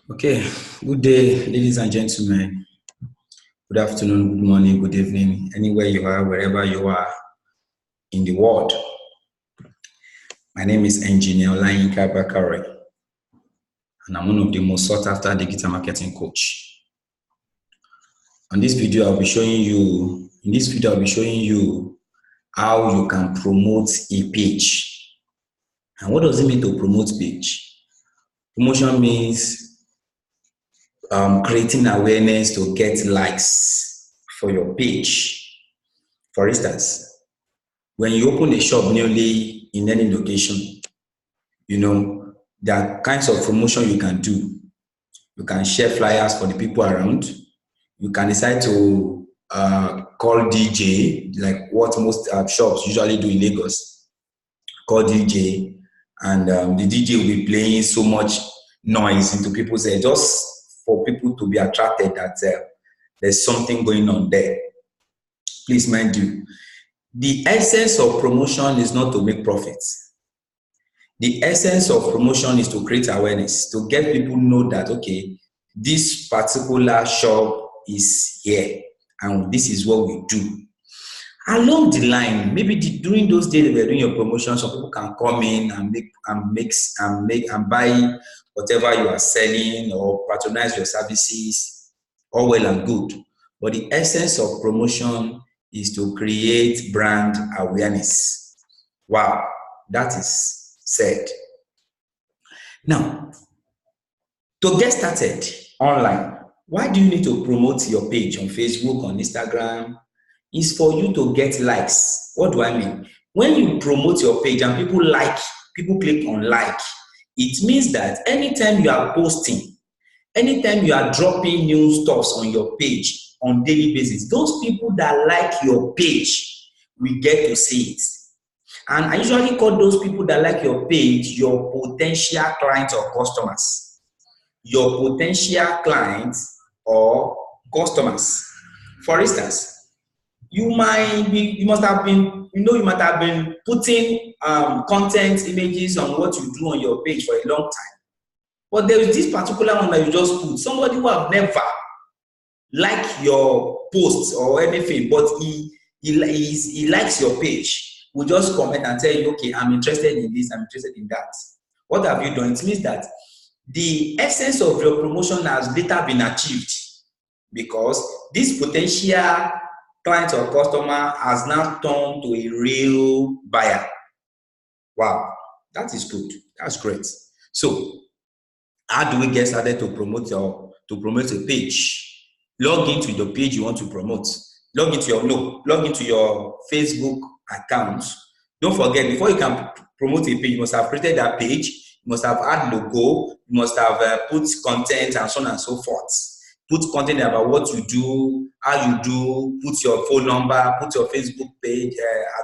Okay, good day, ladies and gentlemen. Good afternoon, good morning, good evening, anywhere you are, wherever you are in the world. My name is Engineer Olayinka Bakare, and I'm one of the most sought after digital marketing coach. On this video, in this video, I'll be showing you how you can promote a page. And what does it mean to promote page? Promotion means creating awareness to get likes for your page. For instance, when you open a shop newly in any location, there are kinds of promotion you can do. You can share flyers for the people around. You can decide to call DJ, like what most shops usually do in Lagos. Call DJ, and the DJ will be playing so much noise into people's ear, just for people to be attracted that there's something going on there. Please mind you, the essence of promotion is not to make profits. The essence of promotion is to create awareness, to get people know that, okay, this particular shop is here and this is what we do. Along the line, maybe during those days we were doing your promotion, some people can come in and buy whatever you are selling or patronize your services, all well and good. But the essence of promotion is to create brand awareness. Wow, that is said. Now, to get started online, why do you need to promote your page on Facebook, on Instagram? It's for you to get likes. What do I mean? When you promote your page and people click on like, it means that anytime you are posting, anytime you are dropping new stuffs on your page on daily basis, those people that like your page will get to see it. And I usually call those people that like your page your potential clients or customers. Your potential clients or customers. For instance, you might have been putting content images on what you do on your page for a long time. But there is this particular one that you just put. Somebody who have never liked your posts or anything, but he likes your page, will just comment and tell you, okay, I'm interested in this, I'm interested in that. What have you done? It means that the essence of your promotion has later been achieved because this potential client or customer has now turned to a real buyer. Wow, that is good. That's great. So, how do we get started to promote a page? Log into the page you want to promote. Log into your Facebook account. Don't forget, before you can promote a page, you must have created that page. You must have add logo. You must have put content and so on and so forth. Put content about what you do, how you do. Put your phone number. Put your Facebook page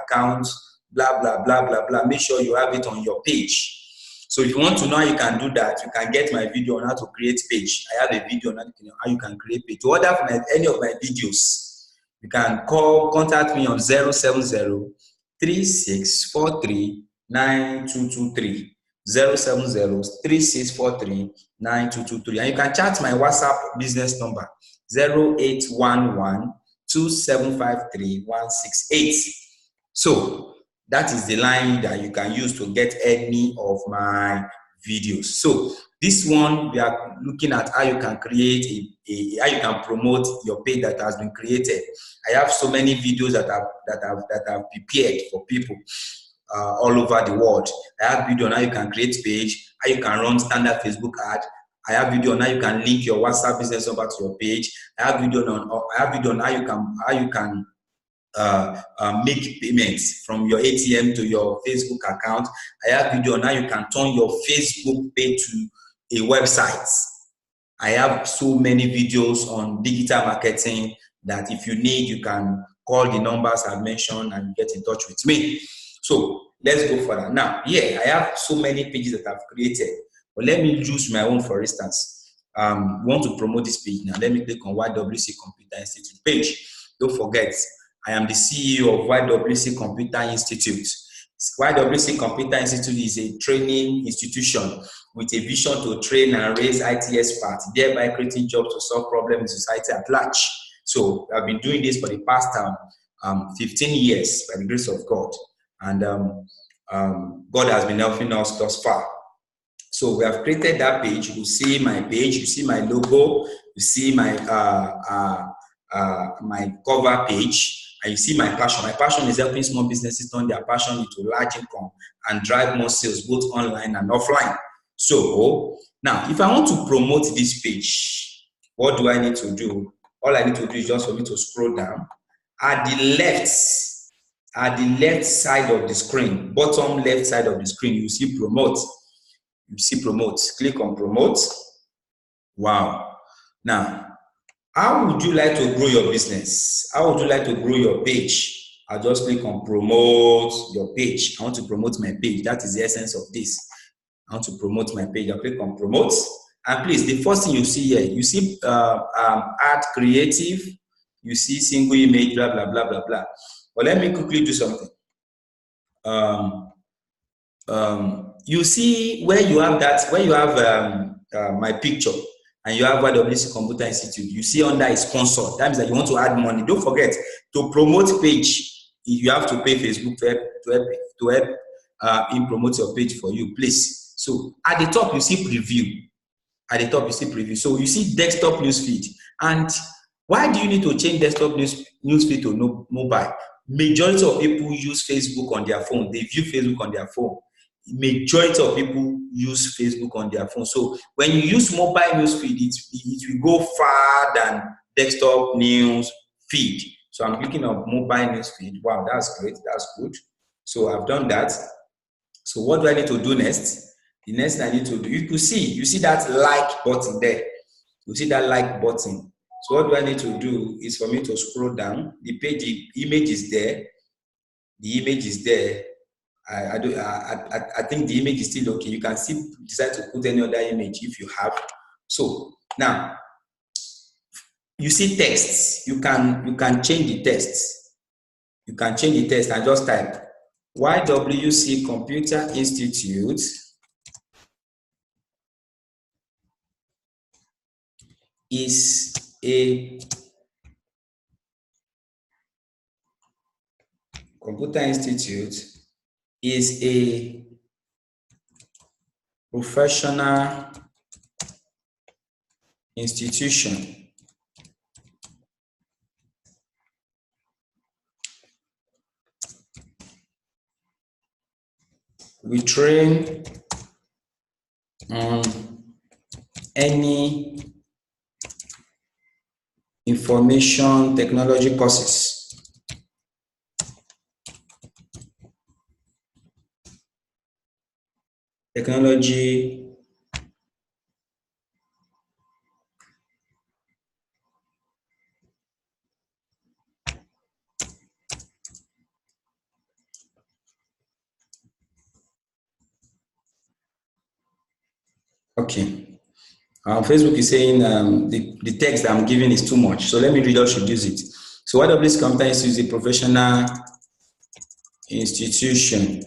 account. Blah blah blah blah blah. Make sure you have it on your page. So if you want to know how you can do that, you can get my video on how to create page. I have a video on how you can create page. To order from any of my videos, you can contact me on 070-3643-9223. 070-3643-9223. And you can chat my WhatsApp business number 0811-2753-168. So that is the line that you can use to get any of my videos. So this one, we are looking at how you can create how you can promote your page that has been created. I have so many videos that I've prepared for people all over the world. I have video on how you can create page, how you can run standard Facebook ad. I have video on how you can link your WhatsApp business number to your page. I have video on how you can make payments from your ATM to your Facebook account. I have video on how you can turn your Facebook page to a website. I have so many videos on digital marketing that if you need, you can call the numbers I've mentioned and get in touch with me. So let's go further. Now, I have so many pages that I've created, but let me use my own for instance. Want to promote this page now? Let me click on YWC Computer Institute page. Don't forget, I am the CEO of YWC Computer Institute. YWC Computer Institute is a training institution with a vision to train and raise IT experts, thereby creating jobs to solve problems in society at large. So I've been doing this for the past 15 years by the grace of God, and God has been helping us thus far. So we have created that page. You see my page, you see my logo, you see my my cover page, and you see my passion. My passion is helping small businesses turn their passion into large income and drive more sales both online and offline. So now, if I want to promote this page, what do I need to do? All I need to do is just for me to scroll down. At the left side of the screen, bottom left side of the screen, you see promote. You see promote. Click on promote. Wow. Now, how would you like to grow your business? How would you like to grow your page? I'll just click on promote your page. I want to promote my page. That is the essence of this. I want to promote my page. I'll click on promote. And please, the first thing you see here, you see add creative, you see single image, blah, blah, blah, blah, blah. But let me quickly do something. You see where you have that, where you have my picture and you have YWC Computer Institute, you see under is sponsored. That means that you want to add money. Don't forget, to promote page, you have to pay Facebook to help him promote your page for you, please. So at the top, you see preview. At the top, you see preview. So you see desktop newsfeed. And why do you need to change desktop newsfeed to mobile? Majority of people use Facebook on their phone. They view Facebook on their phone. Majority of people use Facebook on their phone. So when you use mobile newsfeed, it will go far than desktop news feed. So I'm clicking on mobile newsfeed. Wow, that's great. That's good. So I've done that. So what do I need to do next? The next thing I need to do, you see that like button there. You see that like button. So what do I need to do is for me to scroll down. The page, the image is there. The image is there. I think the image is still okay. You can still decide to put any other image if you have. So now you see text. You can change the text. You can change the text and just type YWC Computer Institute is a Computer Institute is a professional institution we train on any information technology courses. Technology okay. Facebook is saying the text that I'm giving is too much. So let me just reduce it. So YWC Computer Institute is a professional institution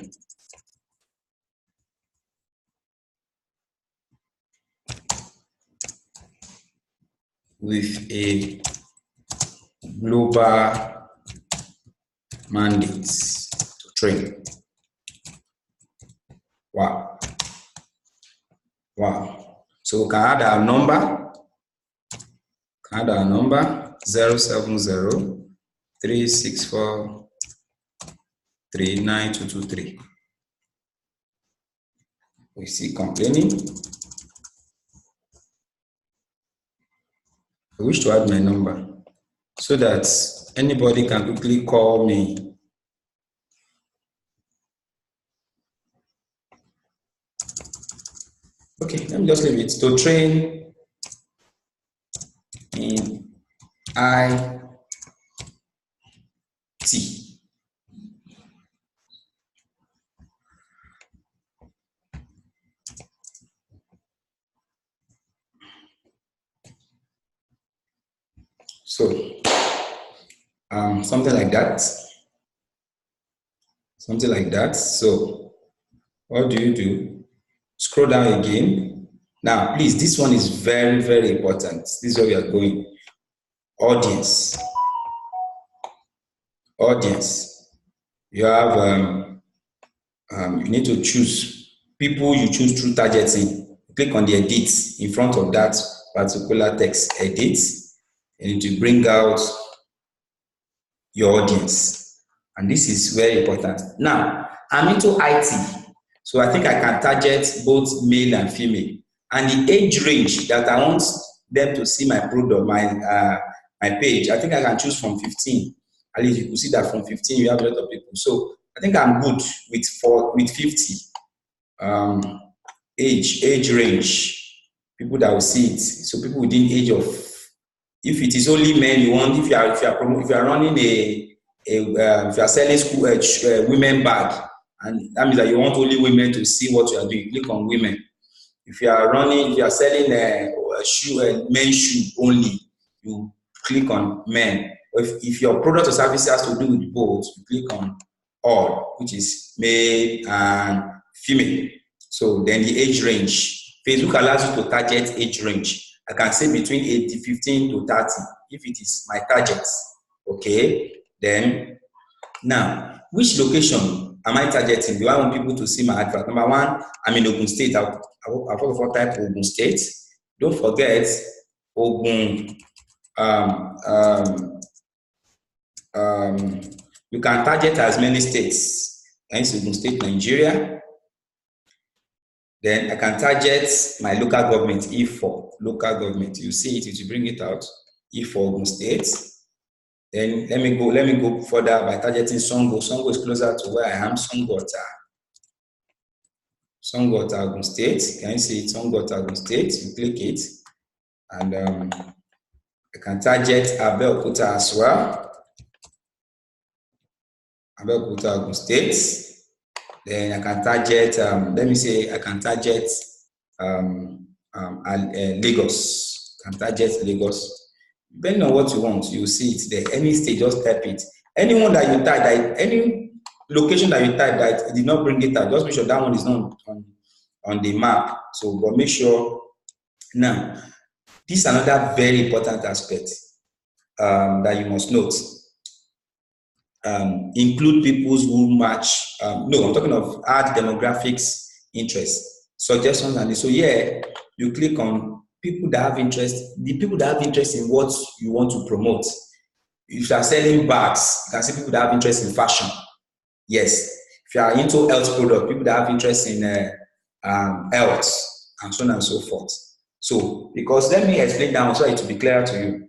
with a global mandate to train. Wow. Wow. So we can add our number. 070 364 39223. We see complaining. I wish to add my number so that anybody can quickly call me. Okay, let me just leave it to train in IT. So, something like that. something like that. So what do? Scroll down again. Now, please, this one is very, very important. This is where we are going. Audience. Audience. You have, you need to choose people you choose through targeting. Click on the edit in front of that particular text. Edit. You need to bring out your audience. And this is very important. Now, I'm into IT. So I think I can target both male and female. And the age range that I want them to see my product, my page, I think I can choose from 15. At least you can see that from 15 you have a lot of people. So I think I'm good with 50. Age range, people that will see it. So people within age of, if it is only men you want, if you are running if you are selling school women bag, and that means that you want only women to see what you are doing, click on women. If you are selling men's shoe only, you click on men. If your product or service has to do with both, you click on all, which is male and female. So then the age range. Facebook allows you to target age range. I can say between 15 to 30 if it is my target. Okay. Then now, which location am I targeting? Do I want people to see my advert? Number one, I'm in Ogun State. I'll type Ogun State. Don't forget Ogun. You can target as many states. Hence Ogun State, Nigeria. Then I can target my local government, E4, local government. You see it, you bring it out, E4 Ogun State. Then let me go further by targeting Songo. Songo is closer to where I am, Songota. Songota, Ogun State. Can you see it? Songota, Ogun State. You click it. And I can target Abeokuta as well. Abeokuta, Ogun State. Then I can target, I can target Lagos. I can target Lagos. Depending on what you want, you see it there. Any state, just type it. Anyone that you type, any location that you type that it did not bring it out, just make sure that one is not on the map. So, but make sure. Now, this is another very important aspect that you must note. Include people who match. No, I'm talking of add demographics, interests, suggestions, and so you click on people that have interest. The people that have interest in what you want to promote. If you are selling bags, you can see people that have interest in fashion. Yes. If you are into health product, people that have interest in health, and so on and so forth. So, because let me explain that so it will be clear to you.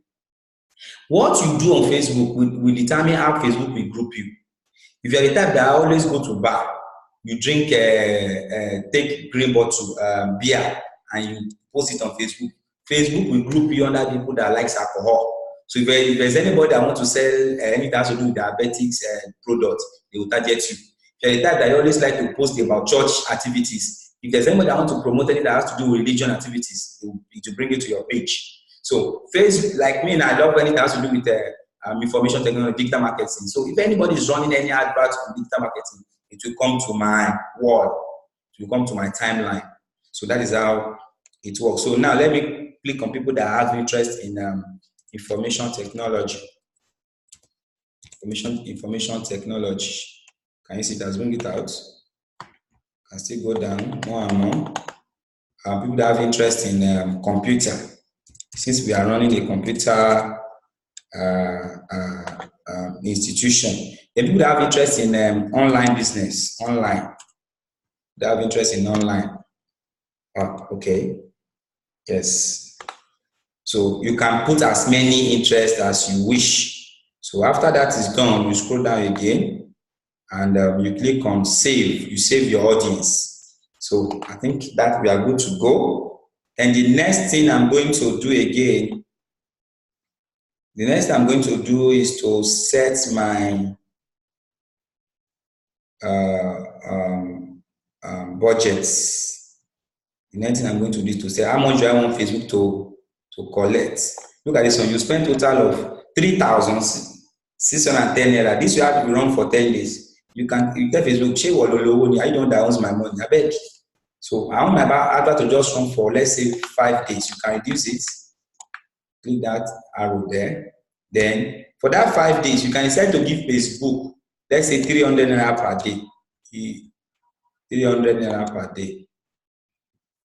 What you do on Facebook will determine how Facebook will group you. If you're the type that always go to bar, you drink, take green bottle beer, and you post it on Facebook. Facebook will group you under people that likes alcohol. So if there's anybody that wants to sell anything that has to do with diabetics products, they will target you. If you're the type that always like to post about church activities, if there's anybody that wants to promote anything that has to do with religion activities, it will bring it to your page. So Facebook, like me, and I love anything that has to do with information technology, digital marketing. So if anybody is running any adverts on digital marketing, it will come to my wall. It will come to my timeline. So that is how it works. So now let me click on people that have interest in information technology. Information technology. Can you see that? Bring it out. Can still go down more and more. People that have interest in computer. Since we are running a computer institution, then people that have interest in online business, they have interest in online. Okay, yes. So you can put as many interests as you wish. So after that is done, you scroll down again, and you click on save. You save your audience. So I think that we are good to go. And the next thing I'm going to do again, is to set my budgets. The next thing I'm going to do is to say how much do I want Facebook to collect. Look at this one. You spend total of 3,610 naira. This you have to be run for 10 days. you tell Facebook, "Shey wo lolowo, are you the one that owns my money? I beg." So I want my advert to just run for, let's say, 5 days. You can reduce it. Click that arrow there. Then for that 5 days, you can decide to give Facebook, let's say, 300 naira per day. 300 naira per day.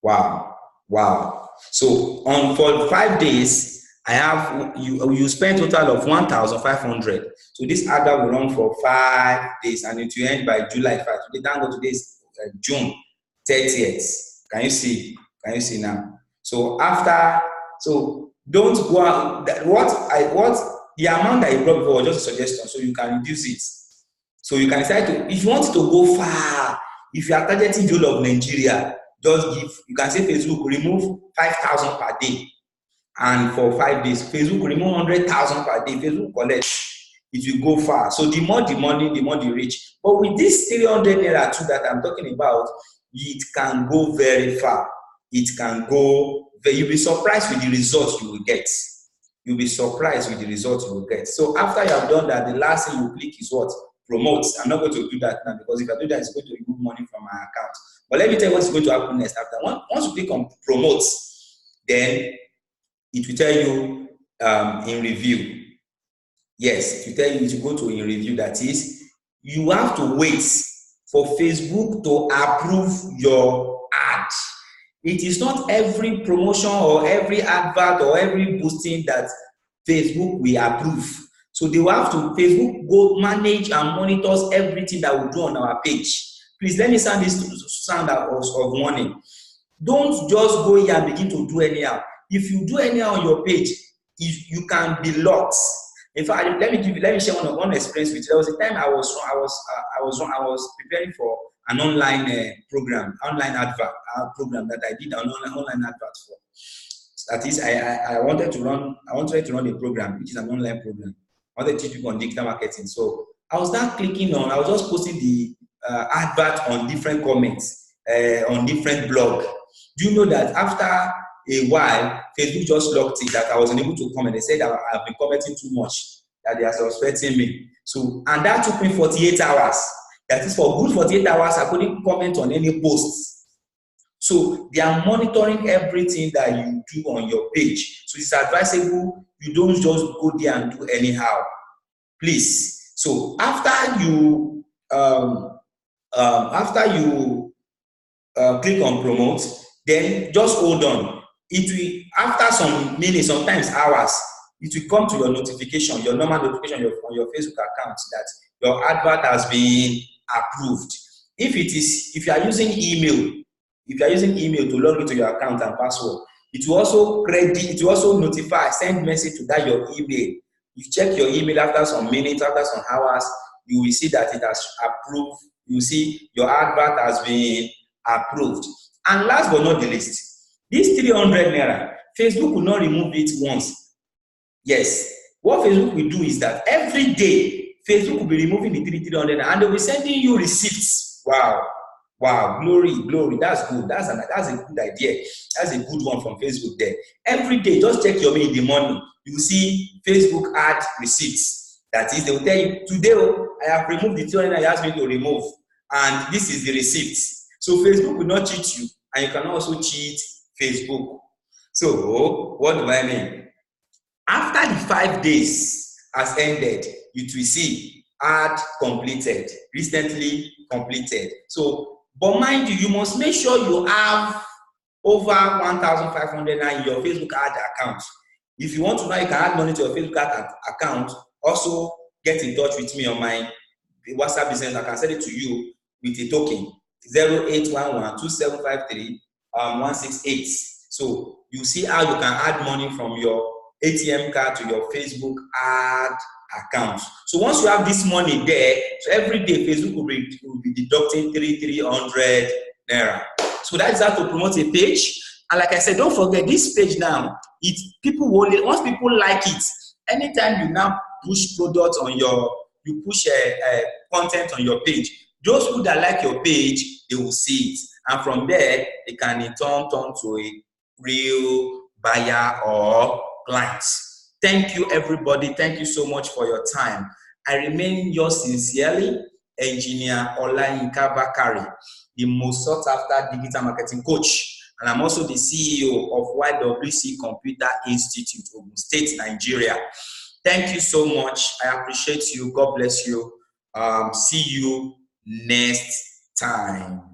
Wow. Wow. So for 5 days, I have you spend total of 1,500. So this advert will run for 5 days and it will end by July 5. Today, thank God, today is June 30th. Can you see? Can you see now? So don't go out. The amount that you brought before was just a suggestion, so you can reduce it. So you can decide to, if you want to go far, if you are targeting the whole of Nigeria, you can say Facebook remove 5,000 per day. And for 5 days, Facebook remove 100,000 per day. Facebook collects. It will go far. So the more the money, the more the reach. But with this 300 naira too that I'm talking about, it can go very far. It can go. You'll be surprised with the results you will get. You'll be surprised with the results you will get. So after you have done that, the last thing you click is what? Promote. I'm not going to do that now because if I do that, it's going to remove money from my account. But let me tell you what's going to happen next after. Once you click on promote, then it will tell you in review. Yes, it will tell you to go to in review. That is, you have to wait for Facebook to approve your ad. It is not every promotion or every advert or every boosting that Facebook will approve. So they will have to, Facebook go manage and monitors everything that we do on our page. Please let me sound of warning. Don't just go here and begin to do anyhow. If you do anyhow on your page, you can be locked. In fact, let me share one experience with you. There was a time I was preparing for an online online advert program that I did an online advert for. That is, I wanted to run a program which is an online program. I wanted to teach people on digital marketing. So I was just posting the advert on different comments on different blogs. Do you know that after a while, Facebook just locked it, that I was unable to comment. They said that I've been commenting too much, that they are suspecting me. So, and that took me 48 hours. That is, for good 48 hours, I couldn't comment on any posts. So they are monitoring everything that you do on your page. So it's advisable you don't just go there and do anyhow. Please. So after you click on promote, then just hold on. It will, after some minutes, sometimes hours, it will come to your notification, your normal notification on your Facebook account that your advert has been approved. If you are using email to log into your account and password, it will also notify, send message to that your email. You check your email after some minutes, after some hours, you will see that it has approved. You see your advert has been approved. And last but not the least, this 300 naira, Facebook will not remove it once. Yes, what Facebook will do is that every day, Facebook will be removing the 300 and they will be sending you receipts. Wow, glory, that's good. That's a good idea. That's a good one from Facebook there. Every day, just check your mail in the morning. You will see Facebook ad receipts. That is, they will tell you, today I have removed the 300 I asked me to remove. And this is the receipt. So Facebook will not cheat you, and you can also cheat Facebook. So what do I mean? After the 5 days has ended, you will see ad completed, recently completed. So, but mind you must make sure you have over 1,500 in your Facebook ad account. If you want to know you can add money to your Facebook ad account, also get in touch with me on my WhatsApp business. I can send it to you with a token 0811-2753-168. So you see how you can add money from your ATM card to your Facebook ad account. So once you have this money there, so every day Facebook will be deducting 300 naira. So that is how to promote a page. And like I said, don't forget this page now. Once people like it, anytime you now push products on you push content on your page, those people that like your page, they will see it. And from there, they can in turn to a real buyer or client. Thank you, everybody. Thank you so much for your time. I remain yours sincerely, Engineer Olayinka Bakari, the most sought after digital marketing coach. And I'm also the CEO of YWC Computer Institute, Ogun State, Nigeria. Thank you so much. I appreciate you. God bless you. See you next time.